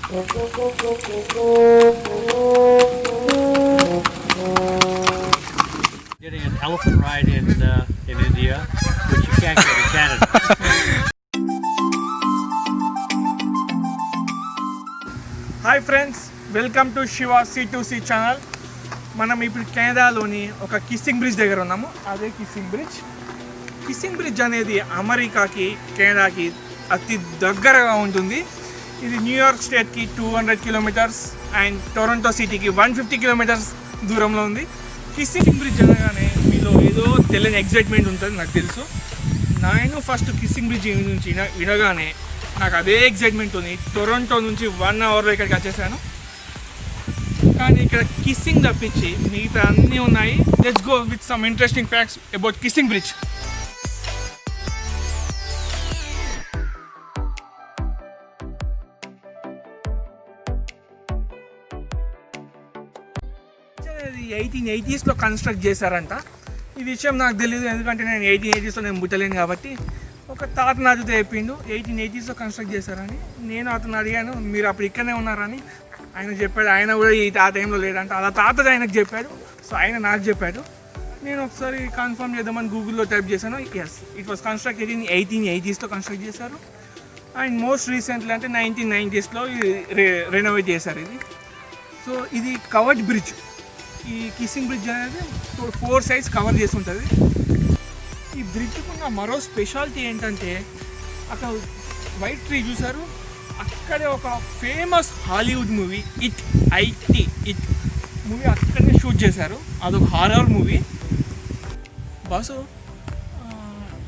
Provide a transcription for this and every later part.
Getting an elephant ride in India, which you can't get in Canada. Hi friends, welcome to Shiva C2C channel. మనం ఇప్పుడు కెనడాలోని ఒక kissing bridge దగ్గర ఉన్నాము. అదే kissing bridge అనేది అమెరికాకి కెనడాకి అతి దగ్గరగా ఉంటుంది. ఇది న్యూయార్క్ స్టేట్కి 200 కిలోమీటర్స్ అండ్ టొరంటో సిటీకి 150 కిలోమీటర్స్ దూరంలో ఉంది. కిస్సింగ్ బ్రిడ్జ్ అనగానే మీలో ఏదో తెలియని ఎగ్జైట్మెంట్ ఉంటుంది, నాకు తెలుసు. నేను ఫస్ట్ కిస్సింగ్ బ్రిడ్జ్ నుంచి వినగానే నాకు అదే ఎగ్జైట్మెంట్ ఉంది. టొరంటో నుంచి 1 అవర్లో ఇక్కడికి వచ్చేసాను. కానీ ఇక్కడ కిస్సింగ్ తప్పించి మిగతా అన్నీ ఉన్నాయి. Let's go with some interesting facts about kissing bridge. ఇది 1880స్లో కన్స్ట్రక్ట్ చేశారంట. ఈ విషయం నాకు తెలియదు, ఎందుకంటే నేను 1880స్లో నేను పుట్టలేను కాబట్టి. ఒక తాత నాదితో చెప్పిండు 1880స్లో కన్స్ట్రక్ట్ చేశారని. నేను అతను అడిగాను, మీరు అప్పుడు ఇక్కడనే ఉన్నారని. ఆయన చెప్పాడు ఆయన కూడా ఈ టైంలో లేదంట. అలా తాత ఆయనకు చెప్పాడు, సో ఆయన నాకు చెప్పాడు. నేను ఒకసారి కన్ఫర్మ్ చేద్దామని గూగుల్లో టైప్ చేశాను. Yes, it was constructed in 1880స్లో కన్స్ట్రక్ట్ చేశారు. అండ్ మోస్ట్ రీసెంట్లీ అంటే 1990స్లో రెనోవేట్ చేశారు ఇది. సో ఇది కవర్డ్ బ్రిడ్జ్. ఈ కిస్సింగ్ బ్రిడ్జ్ అనేది 4 సైడ్స్ కవర్ చేసి ఉంటుంది. ఈ బ్రిడ్జ్కి ఉన్న మరో స్పెషాలిటీ ఏంటంటే, అక్కడ వైట్ ట్రీ చూసారు, అక్కడే ఒక famous Hollywood movie it movie అక్కడనే షూట్ చేశారు. అదొక హారర్ మూవీ. బాసు,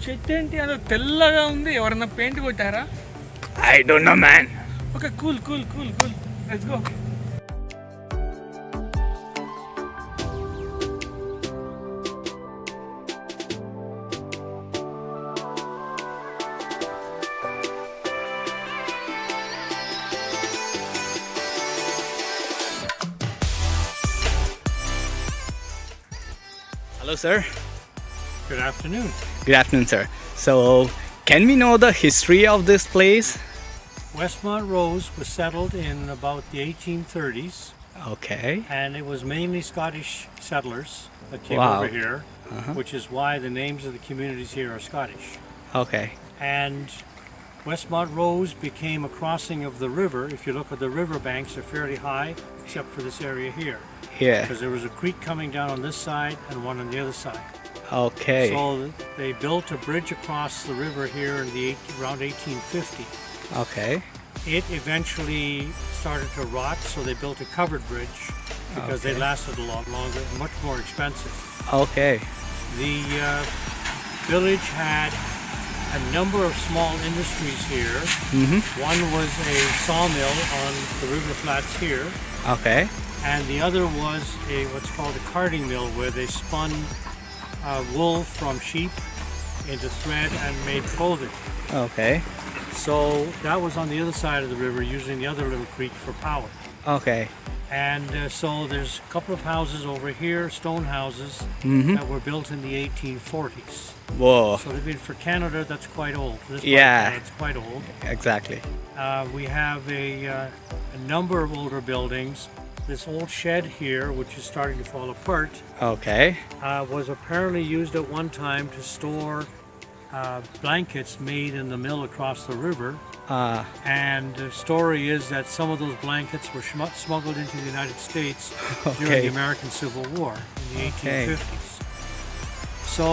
చెట్టు ఏంటి అదో తెల్లగా ఉంది, ఎవరన్నా పెయింట్ కొట్టారా? I don't know man. Okay, cool let's go. Hello, sir. Good afternoon. Good afternoon, sir. So, can we know the history of this place? West Montrose was settled in about the 1830s, Okay. and it was mainly Scottish settlers that came Wow. over here, Uh-huh. which is why the names of the communities here are Scottish. Okay. And West Montrose became a crossing of the river. If you look at the river banks, they're fairly high, except for this area here. Yeah. Because there was a creek coming down on this side and one on the other side. Okay. So they built a bridge across the river here in around 1850. Okay. It eventually started to rot, so they built a covered bridge because they Okay. lasted a lot longer and much more expensive. Okay. The village had a number of small industries here. Mm-hmm. One was a sawmill on the river flats here, Okay. and the other was what's called a carding mill, where they spun wool from sheep into thread and made clothing. Okay. So that was on the other side of the river, using the other little creek for power. Okay. And so there's a couple of houses over here, stone houses, Mm-hmm. that were built in the 1840s. Whoa. So they've been, for Canada, that's quite old. For this part of Yeah. Canada, it's quite old. Exactly. We have a number of older buildings. This old shed here, which is starting to fall apart, Okay. was apparently used at one time to store blankets made in the mill across the river. And the story is that some of those blankets were smuggled into the United States during Okay. the American Civil War in the Okay. 1850s. So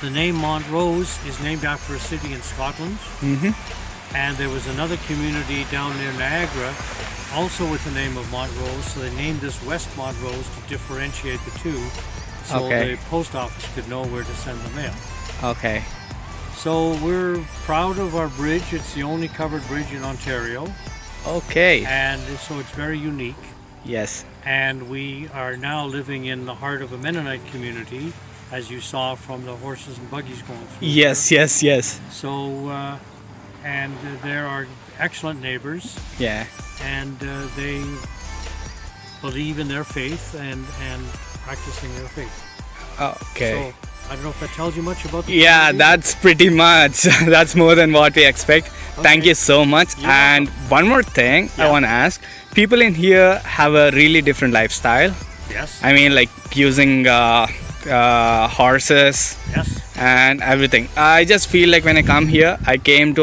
the name Montrose is named after a city in Scotland. Mm-hmm. And there was another community down near Niagara also with the name of Montrose, so they named this West Montrose to differentiate the two, so Okay. the post office could know where to send the mail. Okay. So we're proud of our bridge. It's the only covered bridge in Ontario, Okay. and so it's very unique. Yes. And we are now living in the heart of a Mennonite community, as you saw from the horses and buggies going through. Yes. there. Yes. Yes. So, and there are excellent neighbors, Yeah. and they believe in their faith and practicing their faith. Okay. So I don't know if that tells you much about the Yeah, community. that's pretty much. That's more than what we expect. Thank Okay. you so much. You're And one more thing I Yeah. want to ask. People in here have a really different lifestyle. Yes. I mean, like using horses Yes. and everything. I just feel like when I come here, I came to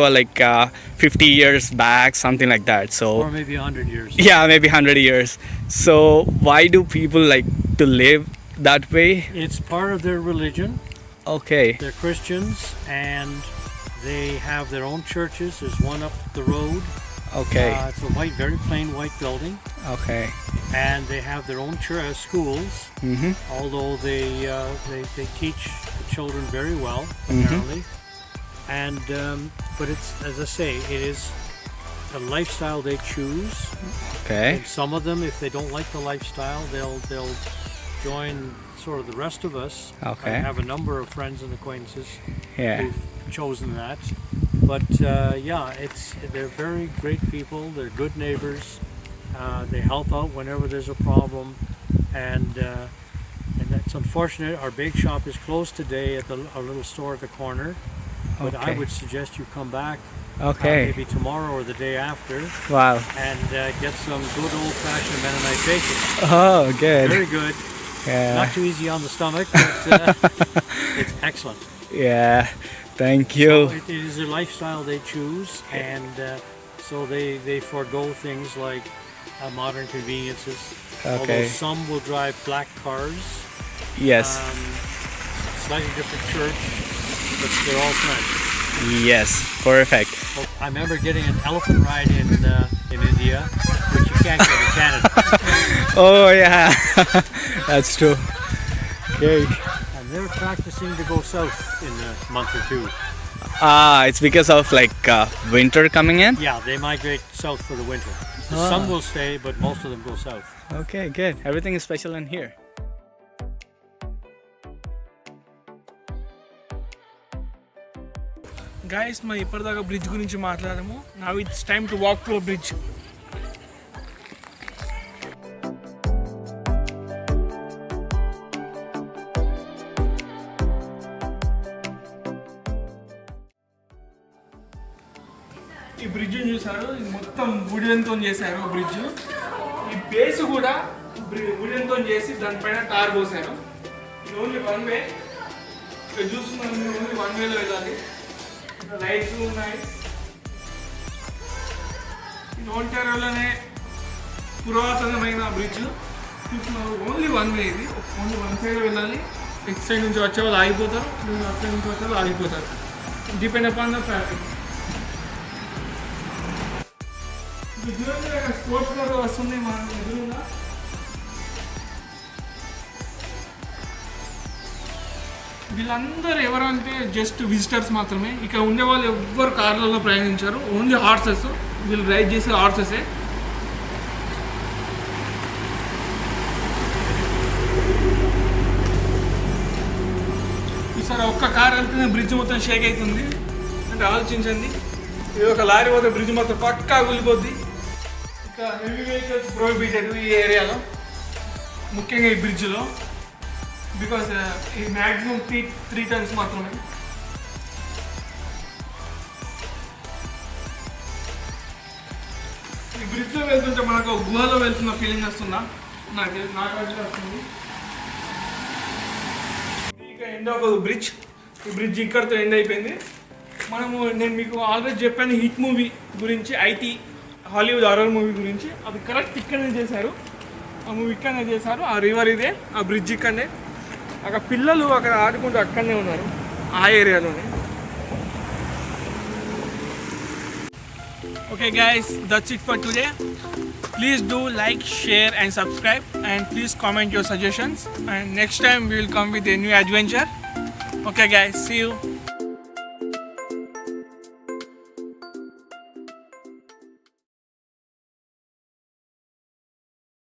50 years back, something like that. So Or maybe 100 years. yeah, maybe 100 years. So why do people like to live that way? It's part of their religion. Okay. They're Christians and they have their own churches. There's one up the road. Okay. It's a white, very plain white building. Okay. And they have their own schools. Mm-hmm. Although they teach the children very well, apparently. And but it's, as I say, it is a lifestyle they choose. Okay. And some of them, if they don't like the lifestyle, they'll join sort of the rest of us. Okay. I have a number of friends and acquaintances Yeah. who've chosen that. But yeah, they're very great people. They're good neighbors. They help out whenever there's a problem, and that's unfortunate. Our bake shop is closed today at our little store at the corner. But I Okay. would suggest you come back Okay. maybe tomorrow or the day after Wow. and get some good old-fashioned Mennonite bacon. Oh, good. Very good. Yeah. Not too easy on the stomach, but it's excellent. Yeah. Thank you. It is a lifestyle they choose, and so they forego things like modern conveniences. Okay. Although some will drive black cars, Yes. slightly different church, but they're all friends. Yes. Perfect. I remember getting an elephant ride in India, which you can't get in Canada. Oh yeah. That's true. Okay. And they're practicing to go south in a month or two. It's because of winter coming in. Yeah, they migrate south for the winter. Some will stay, but most of them go south. Okay, good. Everything is special in here. Guys మనం ఇప్పటిదాకా bridge గురించి మాట్లాడాము. Now it's time to walk to bridge. ఈ bridge చూసారు, ఇది మొత్తం వుడెన్తో చేశారు bridge. ఈ బేస్ కూడా వుడెన్తో చేసి దానిపైన టార్ పోసారు. ఇది ఓన్లీ వన్ వే. ఇక్కడ చూస్తున్నాను, ఓన్లీ వన్ వేలో వెళ్ళాలి. ఇక్కడ లైట్స్ ఉన్నాయి. ఇది ఒంటారియోలోనే పురాతనమైన బ్రిడ్జ్ చూస్తున్నారు. ఓన్లీ వన్ వే, ఇది ఓన్లీ వన్ సైడ్ వెళ్ళాలి. ఇటు సైడ్ నుంచి వచ్చే వాళ్ళు ఆగిపోతారు, అటు సైడ్ నుంచి వచ్చే వాళ్ళు ఆగిపోతారు. Depend upon the traffic. Sports car వస్తుంది మన ఎదురుగా. వీళ్ళందరూ ఎవరంటే జస్ట్ విజిటర్స్ మాత్రమే. ఇక్కడ ఉండే వాళ్ళు ఎవ్వరు కార్లలో ప్రయాణించారు. ఓన్లీ హార్సెస్, వీళ్ళు రైడ్ చేసే హార్సెసే. ఈసారి ఒక్క కార్ వెళ్తేనే బ్రిడ్జ్ మొత్తం షేక్ అవుతుంది. అంటే ఆలోచించండి, ఇది ఒక లారీ పోతే బ్రిడ్జ్ మొత్తం పక్కా కూలిపోద్ది. ఇంకా హెవీ వెహికల్స్ ప్రొహిబిటెడ్ ఈ ఏరియాలో, ముఖ్యంగా ఈ బ్రిడ్జ్లో. బికాస్ ఈ మ్యాక్సిమం 3 టన్స్ మాత్రమే. ఈ బ్రిడ్జ్లో వెళ్తుంటే మనకు ఒక గుహలో వెళ్తున్న ఫీలింగ్ వస్తుందా? నాకు అట్లా వస్తుంది. ఇక ఎండ్ ఆఫ్ బ్రిడ్జ్. ఈ బ్రిడ్జ్ ఇక్కడితో ఎండ్ అయిపోయింది. నేను మీకు ఆల్రెడీ చెప్పాను హిట్ మూవీ గురించి, ఐటీ హాలీవుడ్ హారర్ మూవీ గురించి. అది కరెక్ట్ ఇక్కడనే చేశారు. ఆ మూవీ ఇక్కడనే చేశారు. ఆ రివర్ ఇదే, ఆ బ్రిడ్జ్ ఇక్కడనే. అక్కడ పిల్లలు అక్కడ ఆడుకుంటూ అక్కడనే ఉన్నారు, ఆ ఏరియాలోనే. Okay guys, that's it for today. Please do like, share and subscribe, and please comment your suggestions. And next time we will come with a new adventure. Okay guys, see you.